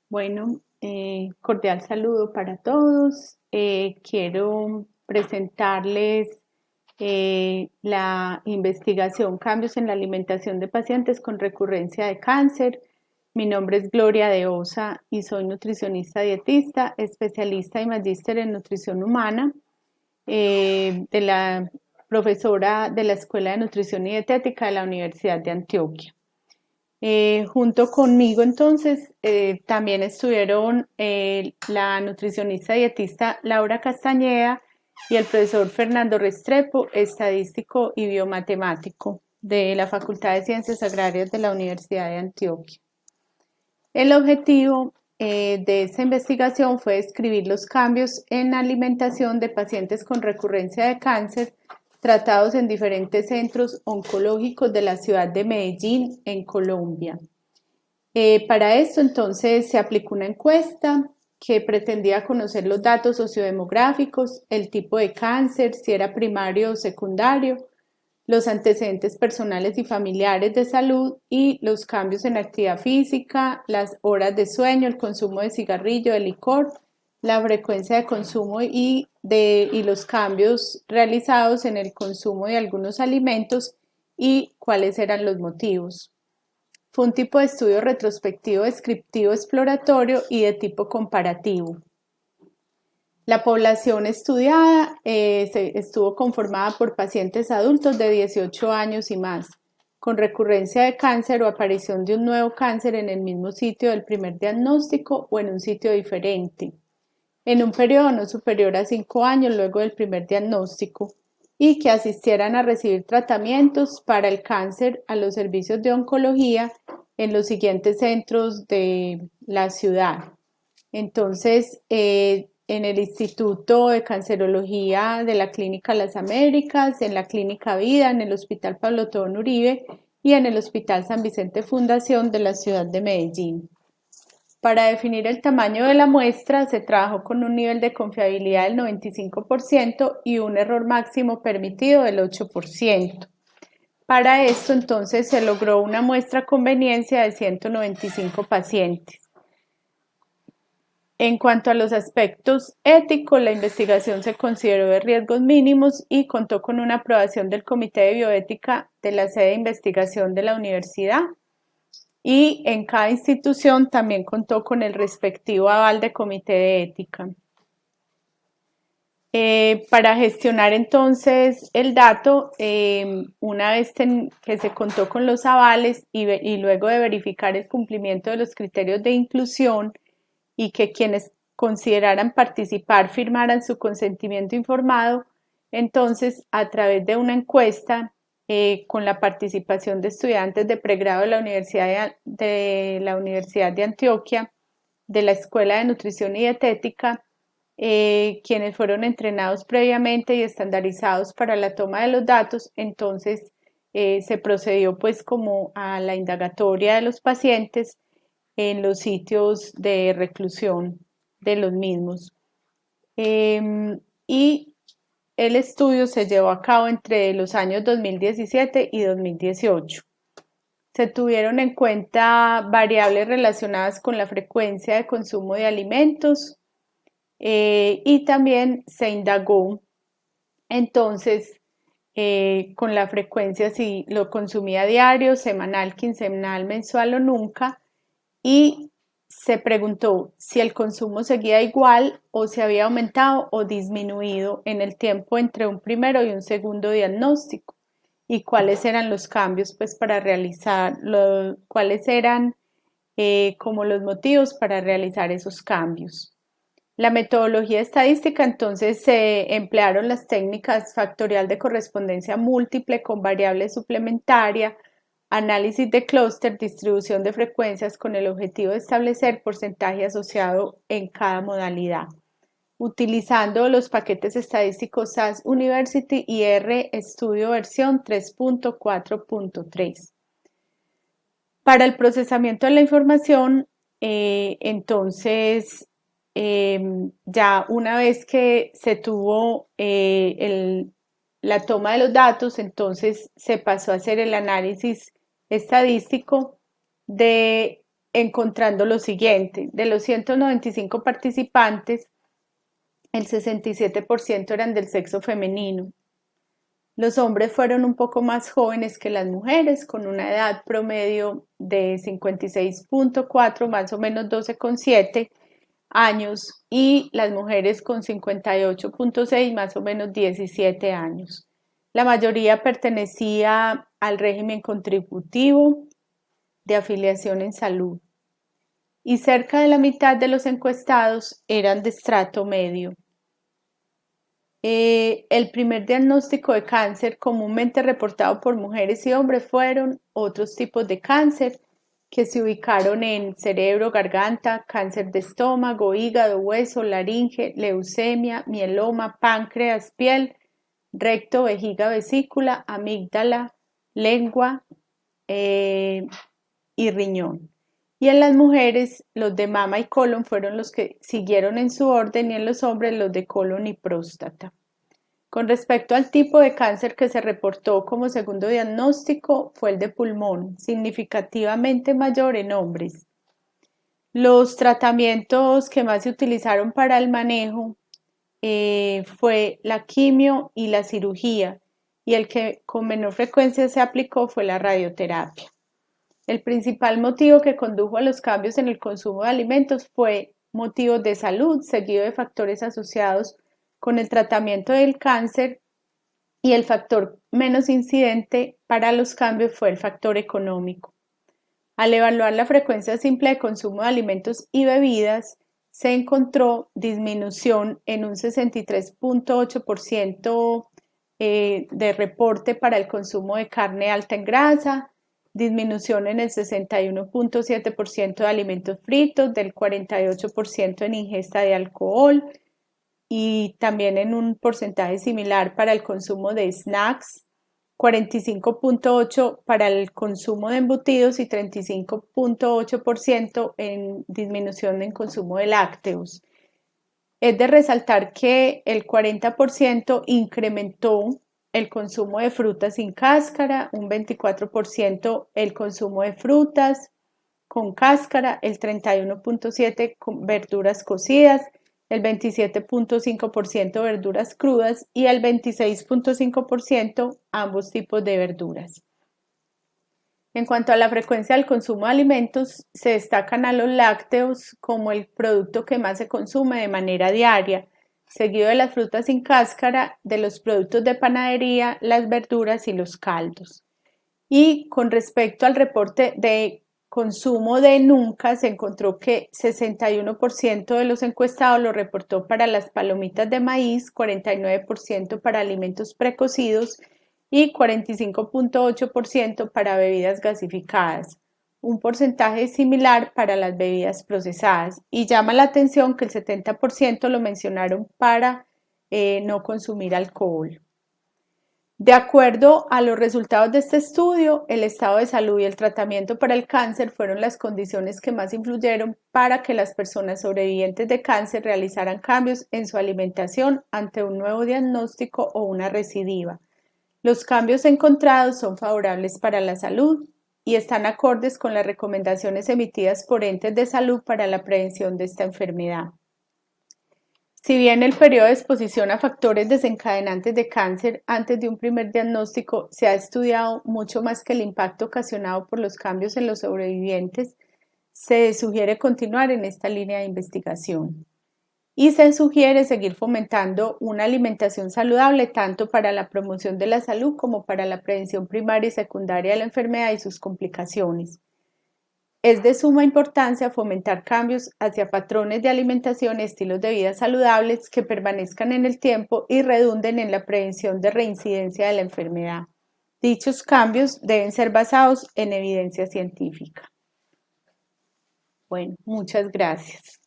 Bueno, cordial saludo para todos. Quiero presentarles la investigación Cambios en la alimentación de pacientes con recurrencia de cáncer. Mi nombre es Gloria de Osa y soy nutricionista dietista, especialista y magíster en nutrición humana de la profesora de la Escuela de Nutrición y Dietética de la Universidad de Antioquia. Junto conmigo entonces también estuvieron la nutricionista dietista Laura Castañeda y el profesor Fernando Restrepo, estadístico y biomatemático de la Facultad de Ciencias Agrarias de la Universidad de Antioquia. El objetivo de esta investigación fue describir los cambios en la alimentación de pacientes con recurrencia de cáncer tratados en diferentes centros oncológicos de la ciudad de Medellín, en Colombia. Para esto entonces se aplicó una encuesta que pretendía conocer los datos sociodemográficos, el tipo de cáncer, si era primario o secundario, los antecedentes personales y familiares de salud y los cambios en actividad física, las horas de sueño, el consumo de cigarrillo, de licor, la frecuencia de consumo y los cambios realizados en el consumo de algunos alimentos y cuáles eran los motivos. Fue un tipo de estudio retrospectivo, descriptivo, exploratorio y de tipo comparativo. La población estudiada estuvo conformada por pacientes adultos de 18 años y más, con recurrencia de cáncer o aparición de un nuevo cáncer en el mismo sitio del primer diagnóstico o en un sitio diferente, en un periodo no superior a 5 años luego del primer diagnóstico, y que asistieran a recibir tratamientos para el cáncer a los servicios de oncología en los siguientes centros de la ciudad. Entonces, en el Instituto de Cancerología de la Clínica Las Américas, en la Clínica Vida, en el Hospital Pablo Tobón Uribe y en el Hospital San Vicente Fundación de la ciudad de Medellín. Para definir el tamaño de la muestra se trabajó con un nivel de confiabilidad del 95% y un error máximo permitido del 8%. Para esto entonces se logró una muestra conveniencia de 195 pacientes. En cuanto a los aspectos éticos, la investigación se consideró de riesgos mínimos y contó con una aprobación del Comité de Bioética de la sede de investigación de la universidad, y en cada institución también contó con el respectivo aval de comité de ética. Para gestionar entonces el dato, una vez que se contó con los avales y luego de verificar el cumplimiento de los criterios de inclusión y que quienes consideraran participar firmaran su consentimiento informado, entonces a través de una encuesta con la participación de estudiantes de pregrado de la Universidad de Antioquia, de la Escuela de Nutrición y Dietética, quienes fueron entrenados previamente y estandarizados para la toma de los datos, entonces se procedió pues como a la indagatoria de los pacientes en los sitios de reclusión de los mismos. Y el estudio se llevó a cabo entre los años 2017 y 2018. Se tuvieron en cuenta variables relacionadas con la frecuencia de consumo de alimentos y también se indagó entonces con la frecuencia si lo consumía diario, semanal, quincenal, mensual o nunca, y se preguntó si el consumo seguía igual o si había aumentado o disminuido en el tiempo entre un primero y un segundo diagnóstico y cuáles eran los cambios pues para realizar, cuáles eran como los motivos para realizar esos cambios. La metodología estadística, entonces se emplearon las técnicas factorial de correspondencia múltiple con variable suplementaria, análisis de clúster, distribución de frecuencias con el objetivo de establecer porcentaje asociado en cada modalidad, utilizando los paquetes estadísticos SAS University y R Studio versión 3.4.3. Para el procesamiento de la información, entonces, ya una vez que se tuvo la toma de los datos, entonces se pasó a hacer el análisis estadístico del encontrando lo siguiente: de los 195 participantes, el 67% eran del sexo femenino. Los hombres fueron un poco más jóvenes que las mujeres, con una edad promedio de 56.4, más o menos 12,7 años, y las mujeres con 58.6, más o menos 17 años. La mayoría pertenecía al régimen contributivo de afiliación en salud, y cerca de la mitad de los encuestados eran de estrato medio. El primer diagnóstico de cáncer comúnmente reportado por mujeres y hombres fueron otros tipos de cáncer que se ubicaron en cerebro, garganta, cáncer de estómago, hígado, hueso, laringe, leucemia, mieloma, páncreas, piel, recto, vejiga, vesícula, amígdala, lengua y riñón. Y en las mujeres, los de mama y colon fueron los que siguieron en su orden, y en los hombres los de colon y próstata. Con respecto al tipo de cáncer que se reportó como segundo diagnóstico, fue el de pulmón, significativamente mayor en hombres. Los tratamientos que más se utilizaron para el manejo fue la quimio y la cirugía, y el que con menor frecuencia se aplicó fue la radioterapia. El principal motivo que condujo a los cambios en el consumo de alimentos fue motivos de salud, seguido de factores asociados con el tratamiento del cáncer, y el factor menos incidente para los cambios fue el factor económico. Al evaluar la frecuencia simple de consumo de alimentos y bebidas, se encontró disminución en un 63.8% de reporte para el consumo de carne alta en grasa, disminución en el 61.7% de alimentos fritos, del 48% en ingesta de alcohol, y también en un porcentaje similar para el consumo de snacks, 45.8% para el consumo de embutidos y 35.8% en disminución en consumo de lácteos. Es de resaltar que el 40% incrementó el consumo de frutas sin cáscara, un 24% el consumo de frutas con cáscara, el 31.7% con verduras cocidas, el 27.5% verduras crudas y el 26.5% ambos tipos de verduras. En cuanto a la frecuencia del consumo de alimentos, se destacan a los lácteos como el producto que más se consume de manera diaria, seguido de las frutas sin cáscara, de los productos de panadería, las verduras y los caldos. Y con respecto al reporte de consumo de nunca, se encontró que 61% de los encuestados lo reportó para las palomitas de maíz, 49% para alimentos precocidos y 45.8% para bebidas gasificadas, un porcentaje similar para las bebidas procesadas. Y llama la atención que el 70% lo mencionaron para no consumir alcohol. De acuerdo a los resultados de este estudio, el estado de salud y el tratamiento para el cáncer fueron las condiciones que más influyeron para que las personas sobrevivientes de cáncer realizaran cambios en su alimentación ante un nuevo diagnóstico o una recidiva. Los cambios encontrados son favorables para la salud y están acordes con las recomendaciones emitidas por entes de salud para la prevención de esta enfermedad. Si bien el periodo de exposición a factores desencadenantes de cáncer antes de un primer diagnóstico se ha estudiado mucho más que el impacto ocasionado por los cambios en los sobrevivientes, se sugiere continuar en esta línea de investigación. Y se sugiere seguir fomentando una alimentación saludable tanto para la promoción de la salud como para la prevención primaria y secundaria de la enfermedad y sus complicaciones. Es de suma importancia fomentar cambios hacia patrones de alimentación y estilos de vida saludables que permanezcan en el tiempo y redunden en la prevención de reincidencia de la enfermedad. Dichos cambios deben ser basados en evidencia científica. Bueno, muchas gracias.